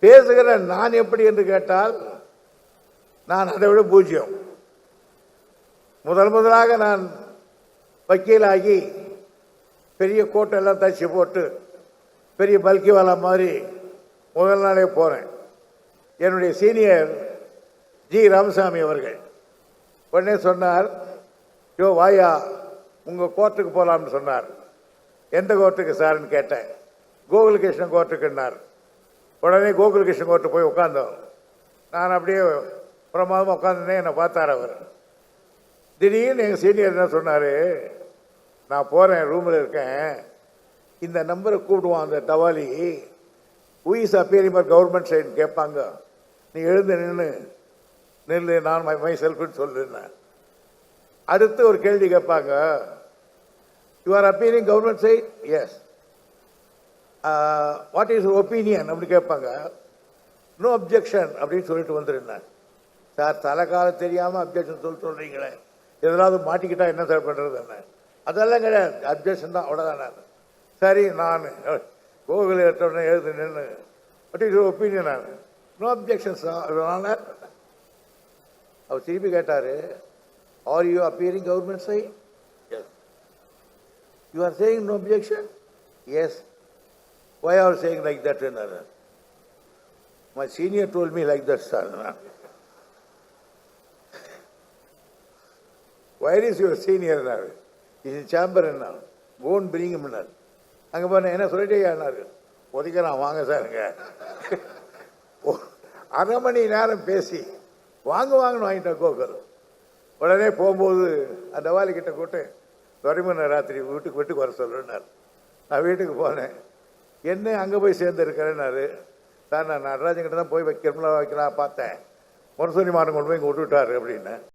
பேசுகிற நான் எப்படி என்று கேட்டால் நான் அதை விட பூஜ்யம். முதலாக நான் வக்கீலாகி பெரிய கோட்டெல்லாம் தச்சு போட்டு பெரிய பல்கி வாலா மாதிரி முதல் நாளே போகிறேன். என்னுடைய சீனியர் ஜி ராமசாமி அவர்கள் உடனே சொன்னார், யோ வாயா உங்கள் கோர்ட்டுக்கு போகலாம்னு சொன்னார். எந்த கோர்ட்டுக்கு சார்ன்னு கேட்டேன். கோகுலகிருஷ்ணன் கோர்ட்டுக்குன்னார். உடனே கோகுலகிருஷ்ணன் கோர்ட்டு போய் உட்காந்தோம். நான் அப்படியே பிரமாதமாக உட்காந்துருந்தேன். என்னை பார்த்தார் அவர். திடீர்னு எங்கள் சீனியர் என்ன சொன்னார், நான் போகிறேன், ரூமில் இருக்கேன், இந்த நம்பரை கூப்பிடுவான் அந்த தவாலி, who is appearing for government side கேட்பாங்க, நீ எழுந்து நில்லு நான் மை செல்ஃப்னு சொல்லுன்னேன். அடுத்து ஒரு கேள்வி கேட்பாங்க, you are appearing government side, yes, what is opinion அப்படி கேட்பாங்க. நோ அப்ஜெக்ஷன் அப்படின்னு சொல்லிட்டு வந்துருந்தேன். சார் தலைக்காலம் தெரியாமல் அப்ஜெக்ஷன் சொல்கிறீங்களே, எதாவது மாட்டிக்கிட்டா என்ன சார் பண்ணுறது என்ன? அதெல்லாம் கிடையாது, அப்ஜெக்ஷன் தான், அவ்வளோதான். சரி நான் கோகுல எடுத்தோடனே எழுது நின்று வாட் இஸ் ஒப்பீனியன், நான் நோ அப்ஜெக்ஷன்ஸ் தான். அவர் திருப்பி கேட்டார், are you appearing government side, yes, you are saying no objection, yes, why are you saying like that? My senior told me like that, sir. Where is your senior now? He's in chamber now. Go and bring him now. அங்கே போன என்ன சொல்லிட்டேன்னாரு, ஒதுக்கிறான் வாங்க சாருங்க. அரை மணி நேரம் பேசி வாங்கன்னு வாங்கிட்டேன் கோகல். உடனே போகும்போது அந்த வாலிக்கிட்ட கூட்டு துறைமுனை ராத்திரி வீட்டுக்கு வர சொல்லுன்னார். நான் வீட்டுக்கு போனேன். என்ன அங்கே போய் சேர்ந்துருக்கிறேன்னாரு. சார் நான் நடராஜன் கிட்ட தான் போய் வைக்கலாம் பார்த்தேன், முரசொலி மாறன் கொண்டு போய் இங்கே விட்டுவிட்டாரு அப்படின்னு.